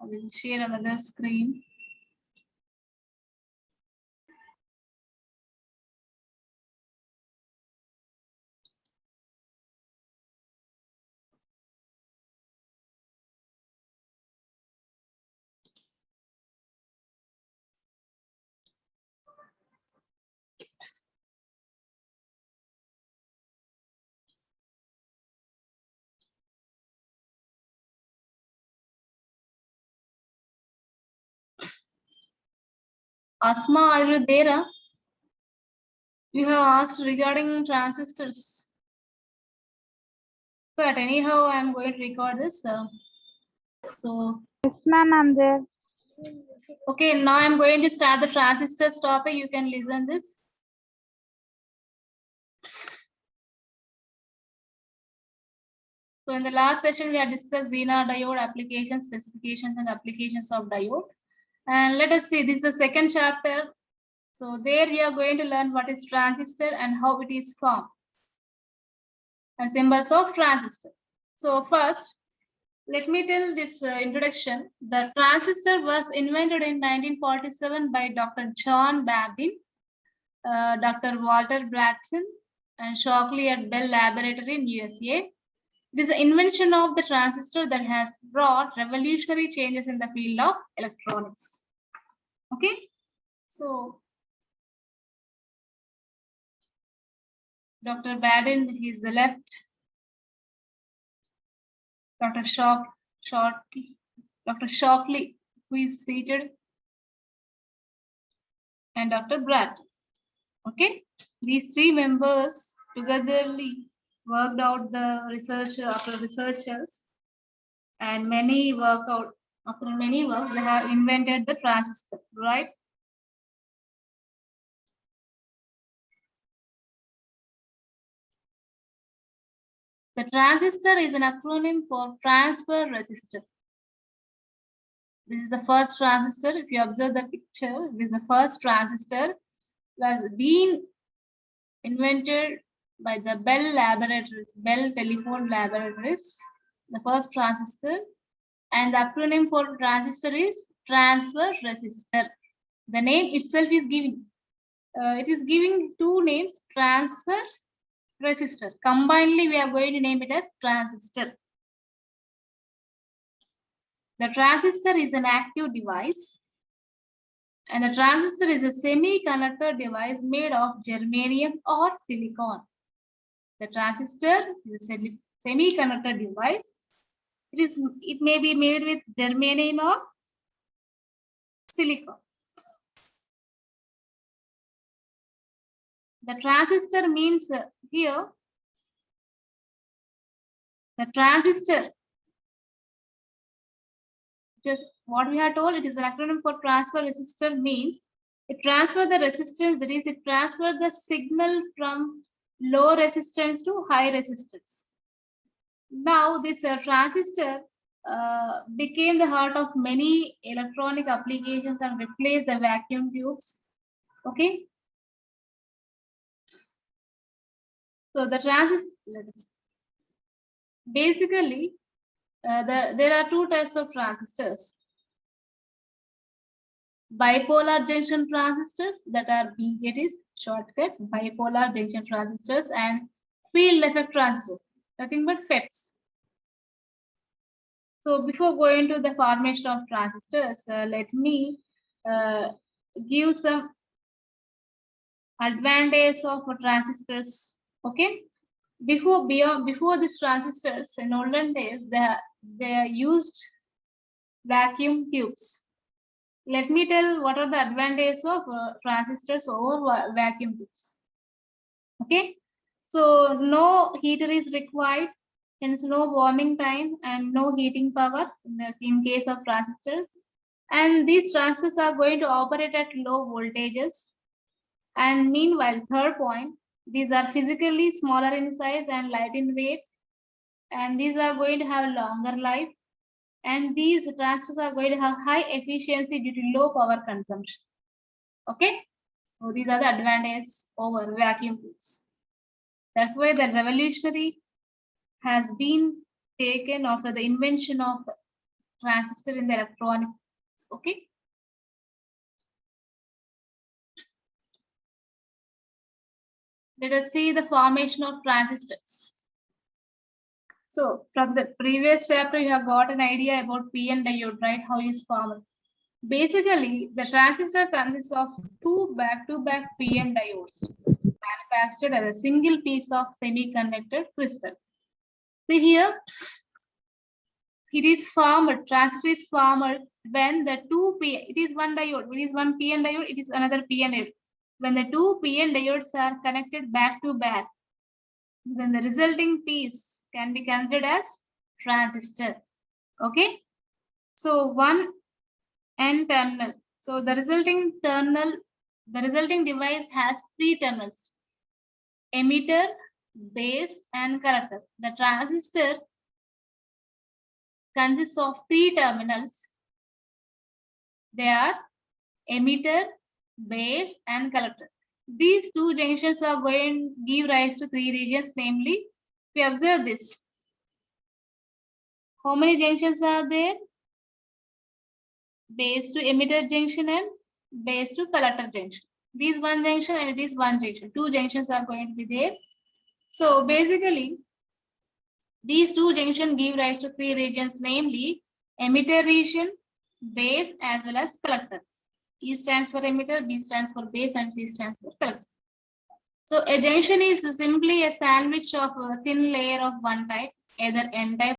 will share another screen. Asma, are you there? You have asked regarding transistors. But anyhow, I am going to record this. So, Yes, ma'am, I'm there. okay, now I'm going to start the transistors topic. You can listen this. So in the last session, we had discussed Zener diode applications, specifications, and applications of diode. And let us see, this is the second chapter. So there we are going to learn what is transistor and how it is formed. And symbols of transistor. So first, let me tell this introduction. The transistor was invented in 1947 by Dr. John Babin, Dr. Walter Bratton, and Shockley at Bell Laboratory in USA. It is the invention of the transistor that has brought revolutionary changes in the field of electronics. Okay, so Dr. Babin, he is the left. Dr. Shockley, who is seated, and Dr. Bratton. Okay, these three members togetherly worked out the research after researchers, and many after many works they have invented the transistor, right? The transistor is an acronym for transfer resistor. This is the first transistor. If you observe the picture, this is the first transistor was being invented by the Bell Laboratories, Bell Telephone Laboratories, the first transistor. And the acronym for transistor is transfer resistor. The name itself is giving. It is giving two names, transfer resistor. Combinedly, we are going to name it as transistor. The transistor is an active device, and the transistor is a semiconductor device made of germanium or silicon. The transistor is a semiconductor device. It may be made with germanium or silicon. The transistor means here, the transistor, just what we have told, it is an acronym for transfer resistor, means it transfers the resistance, that is, it transfers the signal from low resistance to high resistance. Now, this transistor became the heart of many electronic applications and replaced the vacuum tubes. Okay. So the transistor, basically, there are two types of transistors. Bipolar junction transistors, that are BJTs, shortcut, bipolar junction transistors, and field effect transistors, nothing but FETs. So before going to the formation of transistors, let me give some advantage of transistors. Okay, before these transistors in olden days, they used vacuum tubes. Let me tell what are the advantages of transistors over vacuum tubes. Okay, so no heater is required, hence no warming time and no heating power in case of transistors. And these transistors are going to operate at low voltages. And meanwhile, third point, these are physically smaller in size and light in weight. And these are going to have longer life. And these transistors are going to have high efficiency due to low power consumption. Okay, so these are the advantages over vacuum tubes. That's why the revolutionary has been taken after the invention of transistor in the electronics. Okay. Let us see the formation of transistors. So from the previous chapter, you have got an idea about PN diode, right? How it is formed. Basically, the transistor consists of two back-to-back PN diodes manufactured as a single piece of semiconductor crystal. See here, it is formed, transistor is formed when the two P, it is one diode, it is one PN diode, it is another PN diode. When the two PN diodes are connected back to back, then the resulting piece can be considered as transistor. Okay. So one N terminal. So the resulting device has three terminals: emitter, base, and collector. The transistor consists of three terminals. They are emitter, base, and collector. These two junctions are going to give rise to three regions, namely, we observe this. How many junctions are there? Base to emitter junction and base to collector junction. This one junction and it is one junction. Two junctions are going to be there. So basically, these two junctions give rise to three regions, namely emitter region, base, as well as collector. E stands for emitter, B stands for base, and C stands for collector. So a junction is simply a sandwich of a thin layer of one type, either N type